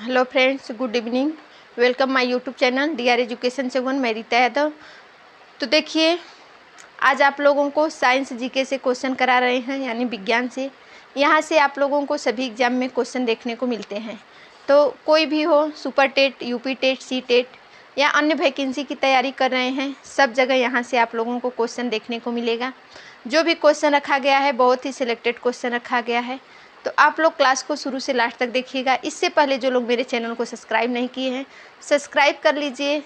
Hello friends, good evening. Welcome my YouTube channel DR education से वन। मैं रीता यादव। तो देखिए, आज आप लोगों को साइंस जीके से क्वेश्चन करा रहे हैं, यानी विज्ञान से। यहाँ से आप लोगों को सभी एग्जाम में क्वेश्चन देखने को मिलते हैं। तो कोई भी हो, super TET, UP TET, C TET या अन्य वैकेंसी की तैयारी कर रहे हैं, सब जगह यहाँ से आप लोगों को क्वेश्चन देखने को मिलेगा। जो भी क्वेश्चन रखा गया है, बहुत ही सिलेक्टेड क्वेश्चन रखा गया है। तो आप लोग क्लास को शुरू से लास्ट तक देखिएगा। इससे पहले जो लोग मेरे चैनल को सब्सक्राइब नहीं किए हैं, सब्सक्राइब कर लीजिए,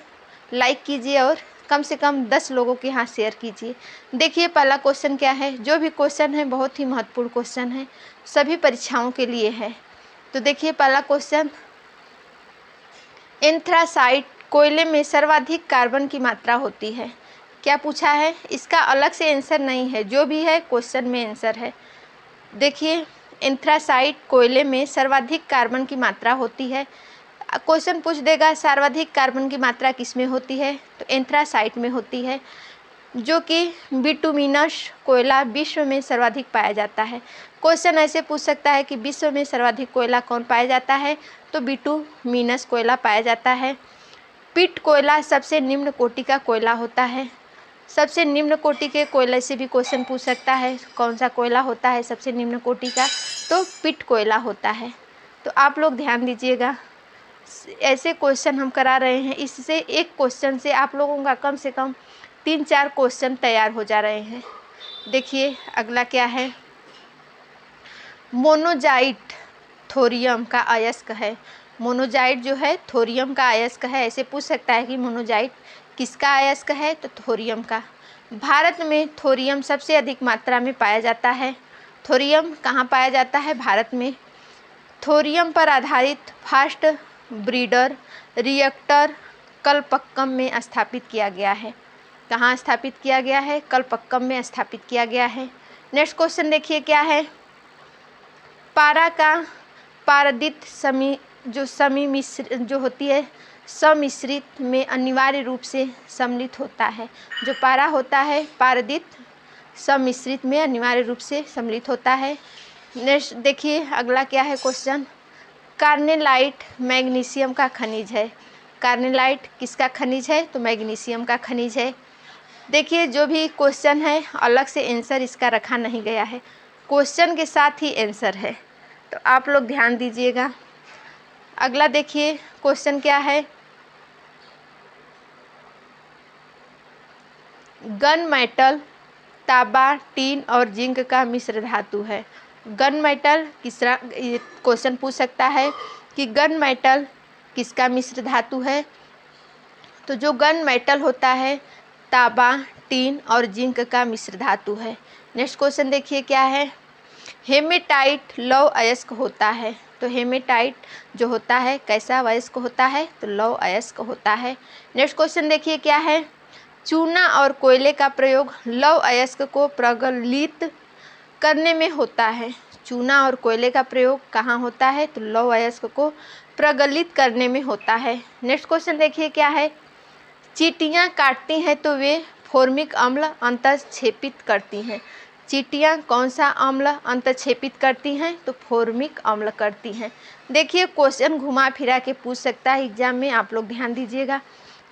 लाइक कीजिए और कम से कम 10 लोगों के यहाँ शेयर कीजिए। देखिए, पहला क्वेश्चन क्या है। जो भी क्वेश्चन है बहुत ही महत्वपूर्ण क्वेश्चन है, सभी परीक्षाओं के लिए है। तो देखिए, पहला क्वेश्चन, एंथ्रासाइट कोयले में सर्वाधिक कार्बन की मात्रा होती है। क्या पूछा है, इसका अलग से आंसर नहीं है, जो भी है क्वेश्चन में आंसर है। देखिए, एंथ्रासाइट कोयले में सर्वाधिक कार्बन की मात्रा होती है। क्वेश्चन पूछ देगा सर्वाधिक कार्बन की मात्रा किस में होती है, तो एंथ्रासाइट में होती है, जो कि बिटुमिनस कोयला विश्व में सर्वाधिक पाया जाता है। क्वेश्चन ऐसे पूछ सकता है कि विश्व में सर्वाधिक कोयला कौन पाया जाता है, तो बिटुमिनस कोयला पाया जाता है। पिट कोयला सबसे निम्न कोटि का कोयला होता है। सबसे निम्न कोटि के कोयले से भी क्वेश्चन पूछ सकता है, कौन सा कोयला होता है सबसे निम्न कोटि का, तो पिट कोयला होता है। तो आप लोग ध्यान दीजिएगा, ऐसे क्वेश्चन हम करा रहे हैं, इससे एक क्वेश्चन से आप लोगों का कम से कम 3-4 क्वेश्चन तैयार हो जा रहे हैं। देखिए, अगला क्या है। मोनोजाइट थोरियम का अयस्क है। मोनोजाइट जो है थोरियम का अयस्क है। ऐसे पूछ सकता है कि मोनोजाइट किसका अयस्क है, तो थोरियम का। भारत में थोरियम सबसे अधिक मात्रा में पाया जाता है। थोरियम कहाँ पाया जाता है, भारत में। थोरियम पर आधारित फास्ट ब्रीडर रिएक्टर कलपक्कम में स्थापित किया गया है। कहाँ स्थापित किया गया है, कलपक्कम में स्थापित किया गया है। नेक्स्ट क्वेश्चन देखिए क्या है। पारा का पारदित समी मिश्र जो होती है सम्मिश्रित में अनिवार्य रूप से सम्मिलित होता है। जो पारा होता है पारदित सम्मिश्रित में अनिवार्य रूप से सम्मिलित होता है। नेक्स्ट देखिए, अगला क्या है क्वेश्चन। कार्नेलाइट मैग्नीशियम का खनिज है। कार्नेलाइट किसका खनिज है, तो मैग्नीशियम का खनिज है। देखिए, जो भी क्वेश्चन है अलग से आंसर इसका रखा नहीं गया है, क्वेश्चन के साथ ही आंसर है। तो आप लोग ध्यान दीजिएगा। अगला देखिए क्वेश्चन क्या है। गन मेटल तांबा, टीन और जिंक का मिश्र धातु है। गन मेटल किसका, क्वेश्चन पूछ सकता है कि गन मेटल किसका मिश्र धातु है, तो जो गन मेटल होता है तांबा, टीन और जिंक का मिश्र धातु है। नेक्स्ट क्वेश्चन देखिए क्या है। हेमेटाइट लौह अयस्क होता है। तो हेमेटाइट जो होता है कैसा अयस्क होता है, तो लौह अयस्क होता है। नेक्स्ट क्वेश्चन देखिए क्या है। चूना और कोयले का प्रयोग लौह अयस्क को प्रज्वलित करने में होता है। चूना और कोयले का प्रयोग कहाँ होता है, तो लौह अयस्क को प्रज्वलित करने में होता है। नेक्स्ट क्वेश्चन देखिए क्या है। चींटियाँ काटती हैं तो वे फॉर्मिक अम्ल अंतःक्षेपित करती हैं। चींटियाँ कौन सा अम्ल अंतःक्षेपित करती हैं, तो फॉर्मिक अम्ल करती हैं। देखिए, क्वेश्चन घुमा फिरा के पूछ सकता है एग्जाम में, आप लोग ध्यान दीजिएगा,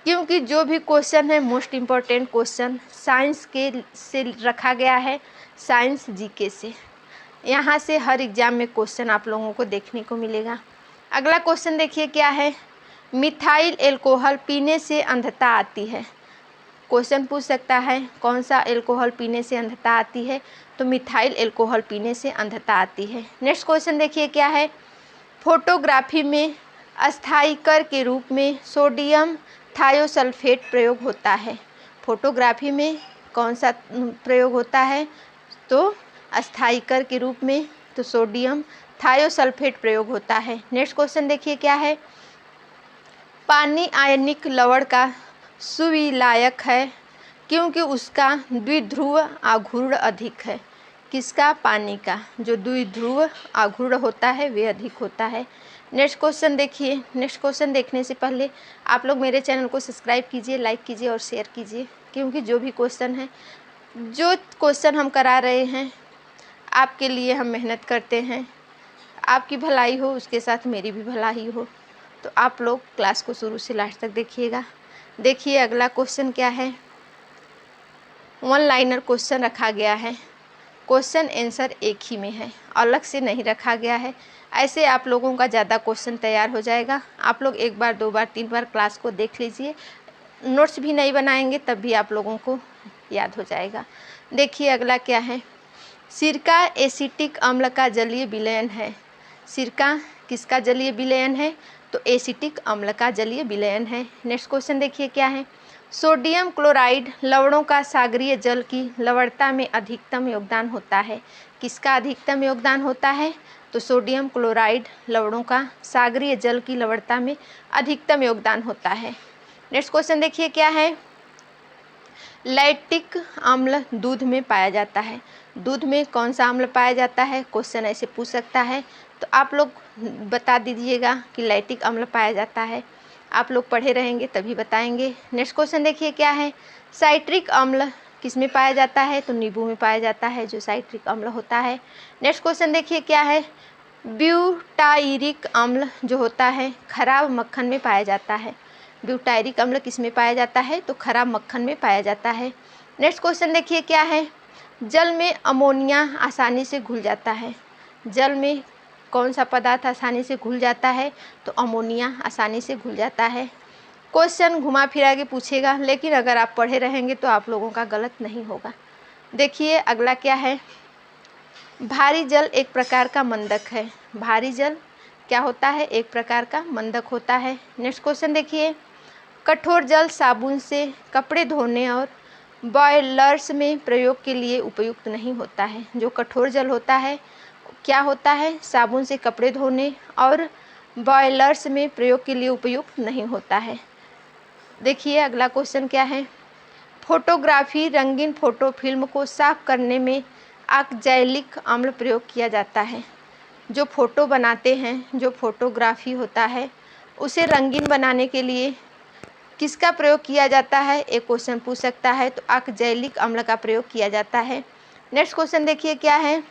क्योंकि जो भी क्वेश्चन है मोस्ट इम्पॉर्टेंट क्वेश्चन साइंस के से रखा गया है, साइंस जीके से। यहाँ से हर एग्जाम में क्वेश्चन आप लोगों को देखने को मिलेगा। अगला क्वेश्चन देखिए क्या है। मिथाइल एल्कोहल पीने से अंधता आती है। क्वेश्चन पूछ सकता है कौन सा एल्कोहल पीने से अंधता आती है, तो मिथाइल एल्कोहल पीने से अंधता आती है। नेक्स्ट क्वेश्चन देखिए क्या है। फोटोग्राफी में अस्थायीकर के रूप में सोडियम थायोसल्फेट प्रयोग होता है। फोटोग्राफी में कौन सा प्रयोग होता है, तो अस्थायीकर के रूप में तो सोडियम थायोसल्फेट प्रयोग होता है। नेक्स्ट क्वेश्चन देखिए क्या है। पानी आयनिक लवण का सुविलायक है क्योंकि उसका द्विध्रुव आघूर्ण अधिक है। किसका, पानी का जो द्विध्रुव आघूर्ण होता है वे अधिक होता है। नेक्स्ट क्वेश्चन देखिए। नेक्स्ट क्वेश्चन देखने से पहले आप लोग मेरे चैनल को सब्सक्राइब कीजिए, लाइक कीजिए और शेयर कीजिए, क्योंकि जो भी क्वेश्चन है, जो क्वेश्चन हम करा रहे हैं आपके लिए हम मेहनत करते हैं। आपकी भलाई हो उसके साथ मेरी भी भलाई हो। तो आप लोग क्लास को शुरू से लास्ट तक देखिएगा। देखिए अगला क्वेश्चन क्या है। वन लाइनर क्वेश्चन रखा गया है, क्वेश्चन आंसर एक ही में है, अलग से नहीं रखा गया है। ऐसे आप लोगों का ज़्यादा क्वेश्चन तैयार हो जाएगा। आप लोग एक बार, दो बार, तीन बार क्लास को देख लीजिए, नोट्स भी नहीं बनाएंगे तब भी आप लोगों को याद हो जाएगा। देखिए अगला क्या है। सिरका एसिटिक अम्ल का जलीय विलयन है। सिरका किसका जलीय विलयन है? तो एसिटिक अम्ल का जलीय विलयन है। नेक्स्ट क्वेश्चन देखिए क्या है। सोडियम क्लोराइड लवणों का सागरीय जल की लवणता में अधिकतम योगदान होता है। किसका अधिकतम योगदान होता है? तो सोडियम क्लोराइड लवणों का सागरीय जल की लवणता में अधिकतम योगदान होता है। नेक्स्ट क्वेश्चन देखिए क्या है। लैक्टिक अम्ल दूध में पाया जाता है। दूध में कौन सा अम्ल पाया जाता है? क्वेश्चन ऐसे पूछ सकता है, तो आप लोग बता दीजिएगा कि लैक्टिक अम्ल पाया जाता है। आप लोग पढ़े रहेंगे तभी बताएंगे। नेक्स्ट क्वेश्चन देखिए क्या है। साइट्रिक अम्ल किस में पाया जाता है? तो नींबू में पाया जाता है, जो साइट्रिक अम्ल होता है। नेक्स्ट क्वेश्चन देखिए क्या है। ब्यूटायरिक अम्ल जो होता है खराब मक्खन में पाया जाता है। ब्यूटायरिक अम्ल किस में पाया जाता है? तो खराब मक्खन में पाया जाता है। नेक्स्ट क्वेश्चन देखिए क्या है। जल में अमोनिया आसानी से घुल जाता है। जल में कौन सा पदार्थ आसानी से घुल जाता है? तो अमोनिया आसानी से घुल जाता है। क्वेश्चन घुमा फिरा के पूछेगा, लेकिन अगर आप पढ़े रहेंगे तो आप लोगों का गलत नहीं होगा। देखिए अगला क्या है। भारी जल एक प्रकार का मंदक है। भारी जल क्या होता है? एक प्रकार का मंदक होता है। नेक्स्ट क्वेश्चन देखिए। कठोर जल साबुन से कपड़े धोने और बॉयलर्स में प्रयोग के लिए उपयुक्त नहीं होता है। जो कठोर जल होता है क्या होता है? साबुन से कपड़े धोने और बॉयलर्स में प्रयोग के लिए उपयुक्त नहीं होता है। देखिए अगला क्वेश्चन क्या है। फोटोग्राफी रंगीन फोटो फिल्म को साफ करने में ऑक्जैलिक अम्ल प्रयोग किया जाता है। जो फोटो बनाते हैं, जो फोटोग्राफी होता है, उसे रंगीन बनाने के लिए किसका प्रयोग किया जाता है? एक क्वेश्चन पूछ सकता है, तो ऑक्जैलिक अम्ल का प्रयोग किया जाता है। नेक्स्ट क्वेश्चन देखिए क्या है।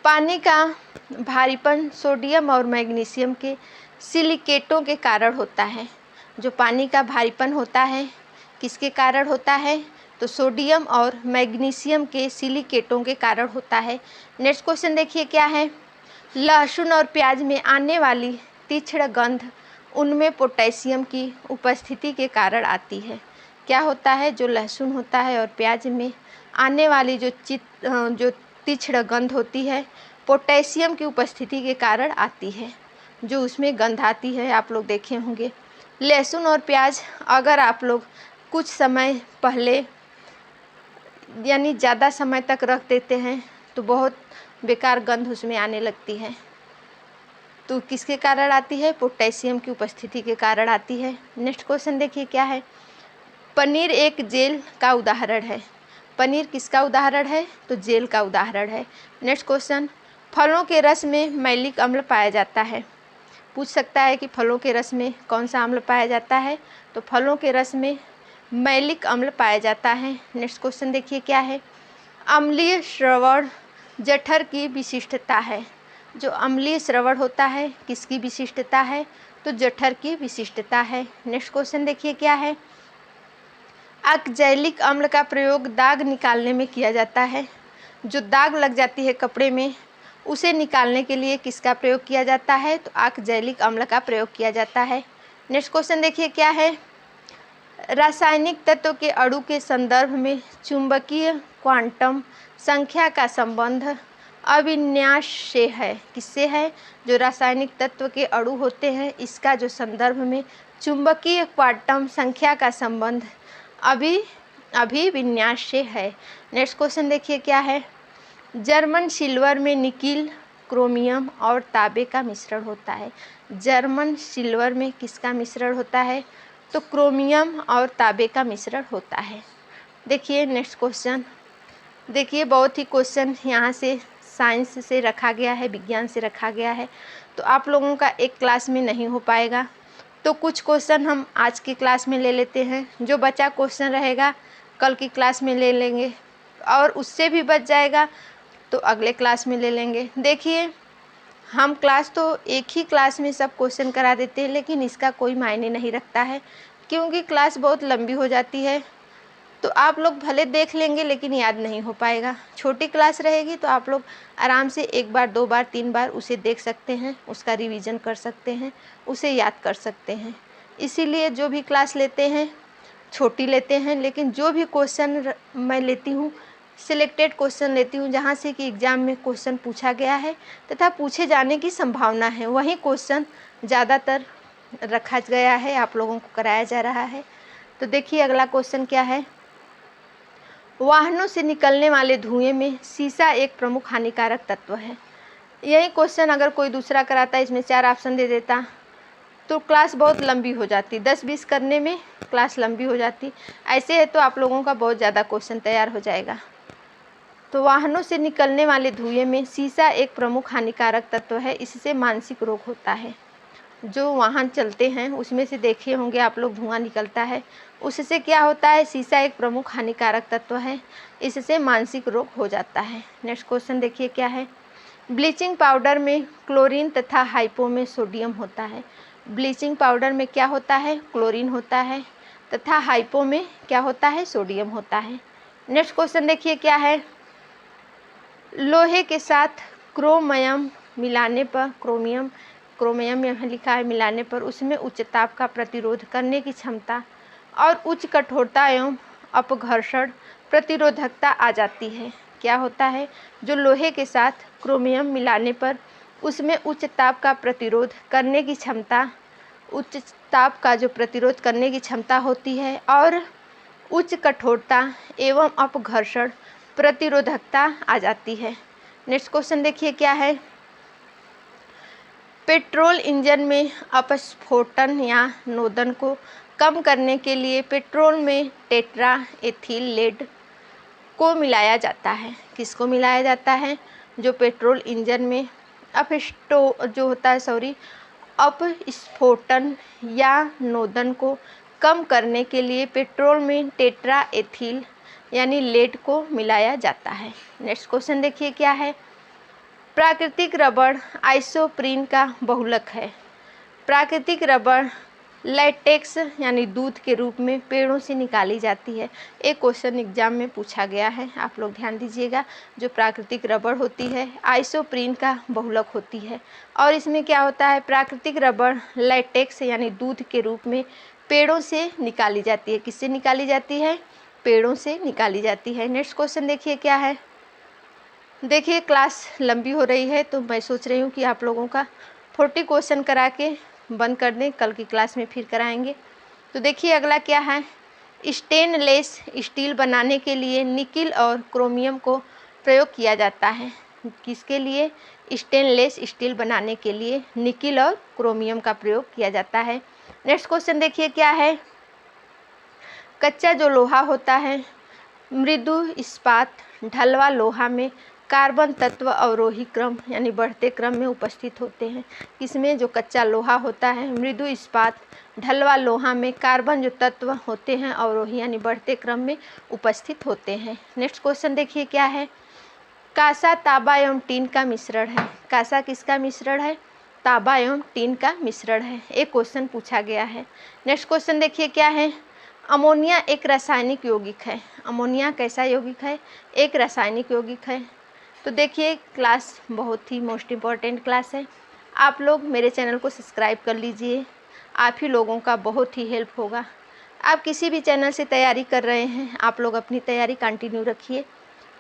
पानी का भारीपन सोडियम और मैग्नीशियम के सिलिकेटों के कारण होता है। जो पानी का भारीपन होता है किसके कारण होता है? तो सोडियम और मैग्नीशियम के सिलिकेटों के कारण होता है। नेक्स्ट क्वेश्चन देखिए क्या है। लहसुन और प्याज में आने वाली तीक्ष्ण गंध उनमें पोटेशियम की उपस्थिति के कारण आती है। क्या होता है? जो लहसुन होता है और प्याज में आने वाली जो तीक्ष्ण गंध होती है, पोटेशियम की उपस्थिति के कारण आती है। जो उसमें गंध आती है आप लोग देखे होंगे। लहसुन और प्याज अगर आप लोग कुछ समय पहले यानी ज़्यादा समय तक रख देते हैं तो बहुत बेकार गंध उसमें आने लगती है। तो किसके कारण आती है? पोटेशियम की उपस्थिति के कारण आती है। नेक्स्ट क्वेश्चन देखिए क्या है। पनीर एक जेल का उदाहरण है। पनीर किसका उदाहरण है? तो जेल का उदाहरण है। Next question. फलों के रस में मैलिक अम्ल पाया जाता है। पूछ सकता है कि फलों के रस में कौन सा अम्ल पाया जाता है? तो फलों के रस में मैलिक अम्ल पाया जाता है। नेक्स्ट क्वेश्चन देखिए क्या है। अम्लीय श्रवण जठर की विशिष्टता है। जो अम्लीय श्रवण होता है किसकी विशिष्टता है? तो जठर की विशिष्टता है। नेक्स्ट क्वेश्चन देखिए क्या है। ऑक्जैलिक अम्ल का प्रयोग दाग निकालने में किया जाता है। जो दाग लग जाती है कपड़े में उसे निकालने के लिए किसका प्रयोग किया जाता है? तो ऑक्जैलिक अम्ल का प्रयोग किया जाता है। नेक्स्ट क्वेश्चन देखिए क्या है। रासायनिक तत्व के अणु के संदर्भ में चुंबकीय क्वांटम संख्या का संबंध अविन्यास से है। किससे है? जो रासायनिक तत्व के अणु होते हैं इसका जो संदर्भ में चुंबकीय क्वांटम संख्या का संबंध अभिविन्यास से है। नेक्स्ट क्वेश्चन देखिए क्या है। जर्मन सिल्वर में निकिल, क्रोमियम और तांबे का मिश्रण होता है। जर्मन सिल्वर में किसका मिश्रण होता है? तो क्रोमियम और तांबे का मिश्रण होता है। देखिए नेक्स्ट क्वेश्चन। देखिए बहुत ही क्वेश्चन यहाँ से साइंस से रखा गया है, विज्ञान से रखा गया है, तो आप लोगों का एक क्लास में नहीं हो पाएगा। तो कुछ क्वेश्चन हम आज की क्लास में ले लेते हैं, जो बचा क्वेश्चन रहेगा कल की क्लास में ले लेंगे, और उससे भी बच जाएगा तो अगले क्लास में ले लेंगे। देखिए हम क्लास तो एक ही क्लास में सब क्वेश्चन करा देते हैं, लेकिन इसका कोई मायने नहीं रखता है, क्योंकि क्लास बहुत लंबी हो जाती है। तो आप लोग भले देख लेंगे लेकिन याद नहीं हो पाएगा। छोटी क्लास रहेगी तो आप लोग आराम से 1 बार 2 बार 3 बार उसे देख सकते हैं, उसका रिवीजन कर सकते हैं, उसे याद कर सकते हैं। इसीलिए जो भी क्लास लेते हैं छोटी लेते हैं, लेकिन जो भी क्वेश्चन मैं लेती हूँ सिलेक्टेड क्वेश्चन लेती हूँ जहाँ से कि एग्ज़ाम में क्वेश्चन पूछा गया है तथा पूछे जाने की संभावना है, वही क्वेश्चन ज़्यादातर रखा गया है, आप लोगों को कराया जा रहा है। तो देखिए अगला क्वेश्चन क्या है। वाहनों से निकलने वाले धुएं में सीसा एक प्रमुख हानिकारक तत्व है। यही क्वेश्चन अगर कोई दूसरा कराता, इसमें 4 ऑप्शन दे देता तो क्लास बहुत लंबी हो जाती, 10-20 करने में क्लास लंबी हो जाती। ऐसे है तो आप लोगों का बहुत ज़्यादा क्वेश्चन तैयार हो जाएगा। तो वाहनों से निकलने वाले धुएं में सीसा एक प्रमुख हानिकारक तत्व है, इससे मानसिक रोग होता है। जो वाहन चलते हैं उसमें से देखे होंगे आप लोग, धुआं निकलता है, उससे क्या होता है, सीसा एक प्रमुख हानिकारक तत्व है, इससे मानसिक रोग हो जाता है। नेक्स्ट क्वेश्चन देखिए क्या है। ब्लीचिंग पाउडर में क्लोरीन तथा हाइपो में सोडियम होता है। ब्लीचिंग पाउडर में क्या होता है, क्लोरीन होता है तथा हाइपो में क्या होता है, सोडियम होता है। नेक्स्ट क्वेश्चन देखिए क्या है। लोहे के साथ क्रोमियम मिलाने पर, क्रोमियम यहाँ लिखा है, मिलाने पर उसमें उच्च ताप का प्रतिरोध करने की क्षमता और उच्च कठोरता एवं अपघर्षण प्रतिरोधकता आ जाती है। क्या होता है, जो लोहे के साथ क्रोमियम मिलाने पर उसमें उच्च ताप का प्रतिरोध करने की क्षमता, उच्च ताप का जो प्रतिरोध करने की क्षमता होती है और उच्च कठोरता एवं अपघर्षण प्रतिरोधकता आ जाती है। नेक्स्ट क्वेश्चन देखिए क्या है। पेट्रोल इंजन में अपस्फोटन या नोदन को कम करने के लिए पेट्रोल में टेट्रा एथिल लेड को मिलाया जाता है। किसको मिलाया जाता है, जो पेट्रोल इंजन में अपस्फोटन या नोदन को कम करने के लिए पेट्रोल में टेट्रा एथिल यानी लेड को मिलाया जाता है। नेक्स्ट क्वेश्चन देखिए क्या है। प्राकृतिक रबड़ आइसोप्रीन का बहुलक है। प्राकृतिक रबड़ लैटेक्स यानी दूध के रूप में पेड़ों से निकाली जाती है। एक क्वेश्चन एग्जाम में पूछा गया है, आप लोग ध्यान दीजिएगा। जो प्राकृतिक रबड़ होती है आइसोप्रीन का बहुलक होती है और इसमें क्या होता है, प्राकृतिक रबड़ लैटेक्स यानी दूध के रूप में पेड़ों से निकाली जाती है। किससे निकाली जाती है, पेड़ों से निकाली जाती है। नेक्स्ट क्वेश्चन देखिए क्या है। देखिए क्लास लंबी हो रही है तो मैं सोच रही हूँ कि आप लोगों का 40 क्वेश्चन करा के बंद कर दें, कल की क्लास में फिर कराएंगे। तो देखिए अगला क्या है। स्टेनलेस स्टील बनाने के लिए निकिल और क्रोमियम को प्रयोग किया जाता है। किसके लिए, स्टेनलेस स्टील बनाने के लिए निकिल और क्रोमियम का प्रयोग किया जाता है। नेक्स्ट क्वेश्चन देखिए क्या है। कच्चा जो लोहा होता है मृदु इस्पात ढलवा लोहा में कार्बन तत्व अवरोही क्रम यानी बढ़ते क्रम में उपस्थित होते हैं। इसमें जो कच्चा लोहा होता है मृदु इस्पात ढलवा लोहा में कार्बन जो तत्व होते हैं अवरोही यानी बढ़ते क्रम में उपस्थित होते हैं। नेक्स्ट क्वेश्चन देखिए क्या है। कांसा तांबा एवं टीन का मिश्रण है। कांसा किसका मिश्रण है, तांबा एवं टीन का मिश्रण है। एक क्वेश्चन पूछा गया है। नेक्स्ट क्वेश्चन देखिए क्या है। अमोनिया एक रासायनिक यौगिक है। अमोनिया कैसा यौगिक है, एक रासायनिक यौगिक है। तो देखिए क्लास बहुत ही मोस्ट इम्पॉर्टेंट क्लास है। आप लोग मेरे चैनल को सब्सक्राइब कर लीजिए, आप ही लोगों का बहुत ही हेल्प होगा। आप किसी भी चैनल से तैयारी कर रहे हैं, आप लोग अपनी तैयारी कंटिन्यू रखिए,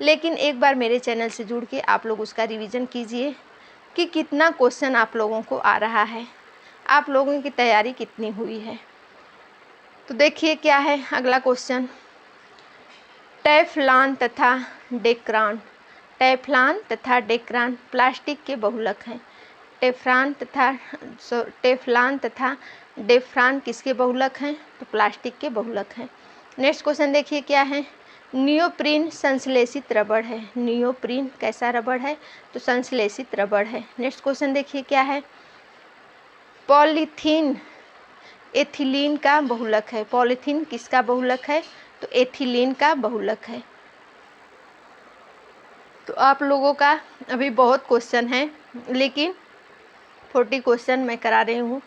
लेकिन एक बार मेरे चैनल से जुड़ के आप लोग उसका रिवीजन कीजिए कि कितना क्वेश्चन आप लोगों को आ रहा है, आप लोगों की तैयारी कितनी हुई है। तो देखिए क्या है अगला क्वेश्चन। टेफ्लॉन तथा डेक्रान। टेफ्लॉन तथा डेक्रान प्लास्टिक के बहुलक हैं। टेफ्लॉन तथा डेफ्रॉन किसके बहुलक हैं, तो प्लास्टिक के बहुलक हैं। नेक्स्ट क्वेश्चन देखिए क्या है। नियोप्रीन संश्लेषित रबड़ है। नियोप्रीन कैसा रबड़ है, तो संश्लेषित रबड़ है। नेक्स्ट क्वेश्चन देखिए क्या है। पॉलीथीन एथिलीन का बहुलक है। पॉलीथीन किसका बहुलक है, तो एथिलीन का बहुलक है। तो आप लोगों का अभी बहुत क्वेश्चन है, लेकिन 40 क्वेश्चन मैं करा रही हूँ,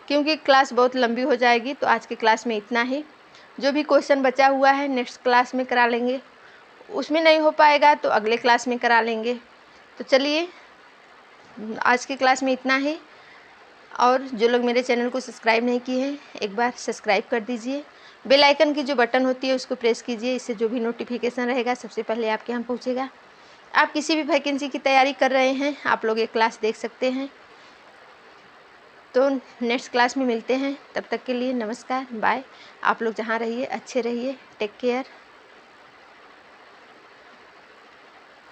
क्योंकि क्लास बहुत लंबी हो जाएगी। तो आज की क्लास में इतना ही। जो भी क्वेश्चन बचा हुआ है नेक्स्ट क्लास में करा लेंगे, उसमें नहीं हो पाएगा तो अगले क्लास में करा लेंगे। तो चलिए आज की क्लास में इतना ही। और जो लोग मेरे चैनल को सब्सक्राइब नहीं किए हैं, एक बार सब्सक्राइब कर दीजिए। बेल आइकन की जो बटन होती है उसको प्रेस कीजिए, इससे जो भी नोटिफिकेशन रहेगा सबसे पहले आपके यहाँ पहुँचेगा। आप किसी भी वैकेंसी की तैयारी कर रहे हैं, आप लोग ये क्लास देख सकते हैं। तो नेक्स्ट क्लास में मिलते हैं, तब तक के लिए नमस्कार, बाय। आप लोग जहाँ रहिए अच्छे रहिए, टेक केयर।